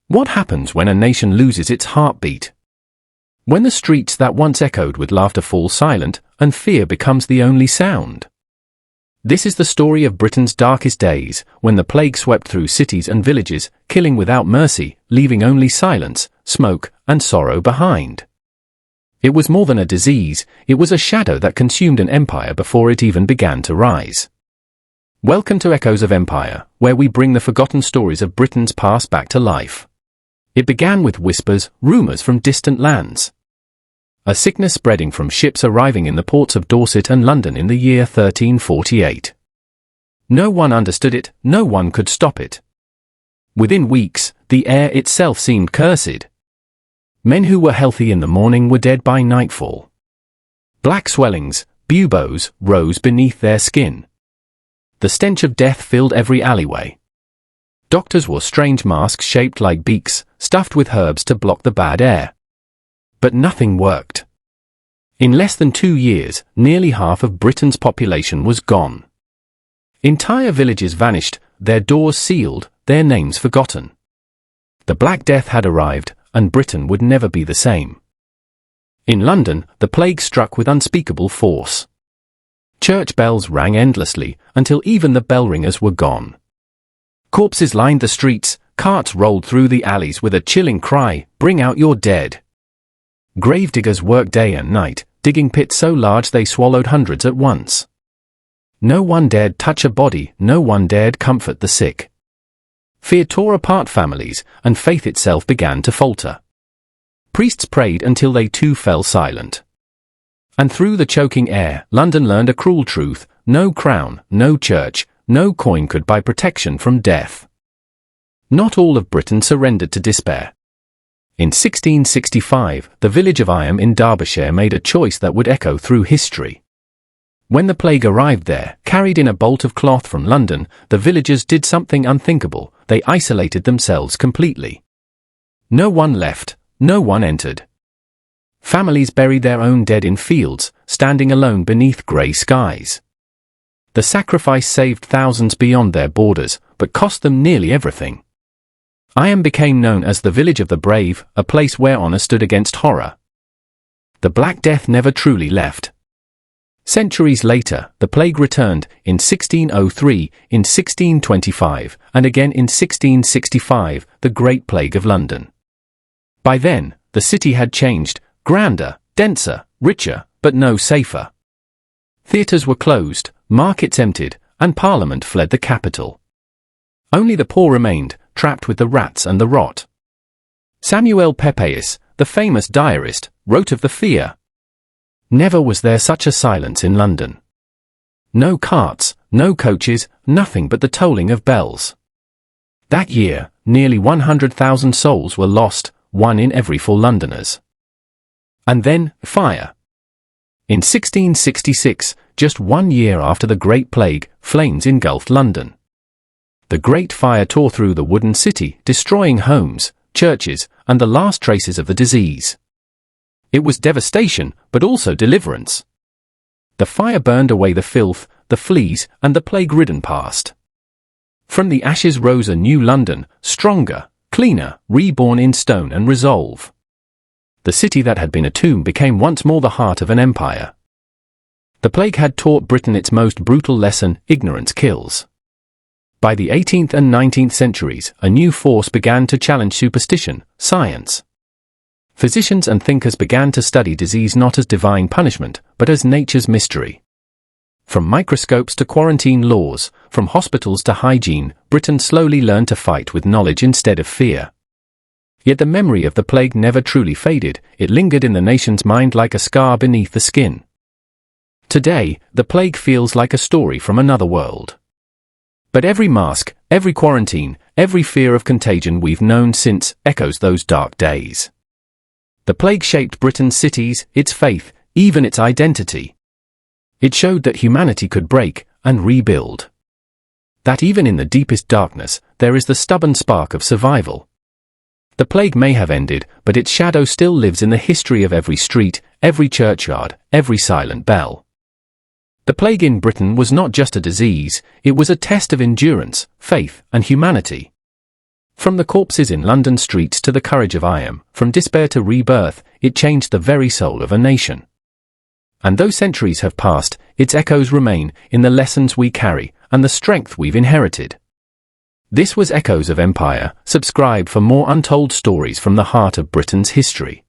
What happens when a nation loses its heartbeat? When the streets that once echoed with laughter fall silent, and fear becomes the only sound. This is the story of Britain's darkest days, when the plague swept through cities and villages, killing without mercy, leaving only silence, smoke, and sorrow behind. It was more than a disease, it was a shadow that consumed an empire before it even began to rise. Welcome to Echoes of Empire, where we bring the forgotten stories of Britain's past back to life. It began with whispers, rumours from distant lands. A sickness spreading from ships arriving in the ports of Dorset and London in the year 1348. No one understood it, no one could stop it. Within weeks, the air itself seemed cursed. Men who were healthy in the morning were dead by nightfall. Black swellings, buboes, rose beneath their skin. The stench of death filled every alleyway. Doctors wore strange masks shaped like beaks, stuffed with herbs to block the bad air. But nothing worked. In less than 2 years, nearly half of Britain's population was gone. Entire villages vanished, their doors sealed, their names forgotten. The Black Death had arrived, and Britain would never be the same. In London, the plague struck with unspeakable force. Church bells rang endlessly, until even the bell ringers were gone. Corpses lined the streets, carts rolled through the alleys with a chilling cry, "Bring out your dead." Gravediggers worked day and night, digging pits so large they swallowed hundreds at once. No one dared touch a body, no one dared comfort the sick. Fear tore apart families, and faith itself began to falter. Priests prayed until they too fell silent. And through the choking air, London learned a cruel truth: no crown, no church, no coin could buy protection from death. Not all of Britain surrendered to despair. In 1665, the village of Irham in Derbyshire made a choice that would echo through history. When the plague arrived there, carried in a bolt of cloth from London, the villagers did something unthinkable: they isolated themselves completely. No one left, no one entered. Families buried their own dead in fields, standing alone beneath grey skies. The sacrifice saved thousands beyond their borders, but cost them nearly everything. Irham became known as the Village of the Brave, a place where honour stood against horror. The Black Death never truly left. Centuries later, the plague returned, in 1603, in 1625, and again in 1665, the Great Plague of London. By then, the city had changed, grander, denser, richer, but no safer. Theatres were closed, markets emptied, and Parliament fled the capital. Only the poor remained, trapped with the rats and the rot. Samuel Pepys, the famous diarist, wrote of the fear. Never was there such a silence in London. No carts, no coaches, nothing but the tolling of bells. That year, nearly 100,000 souls were lost, 1 in every 4 Londoners. And then, fire. In 1666, just 1 year after the Great Plague, flames engulfed London. The Great Fire tore through the wooden city, destroying homes, churches, and the last traces of the disease. It was devastation, but also deliverance. The fire burned away the filth, the fleas, and the plague-ridden past. From the ashes rose a new London, stronger, cleaner, reborn in stone and resolve. The city that had been a tomb became once more the heart of an empire. The plague had taught Britain its most brutal lesson: ignorance kills. By the 18th and 19th centuries, a new force began to challenge superstition: science. Physicians and thinkers began to study disease not as divine punishment, but as nature's mystery. From microscopes to quarantine laws, from hospitals to hygiene, Britain slowly learned to fight with knowledge instead of fear. Yet the memory of the plague never truly faded, it lingered in the nation's mind like a scar beneath the skin. Today, the plague feels like a story from another world. But every mask, every quarantine, every fear of contagion we've known since echoes those dark days. The plague shaped Britain's cities, its faith, even its identity. It showed that humanity could break and rebuild. That even in the deepest darkness, there is the stubborn spark of survival. The plague may have ended, but its shadow still lives in the history of every street, every churchyard, every silent bell. The plague in Britain was not just a disease, it was a test of endurance, faith, and humanity. From the corpses in London streets to the courage of I Am, from despair to rebirth, it changed the very soul of a nation. And though centuries have passed, its echoes remain in the lessons we carry and the strength we've inherited. This was Echoes of Empire. Subscribe for more untold stories from the heart of Britain's history.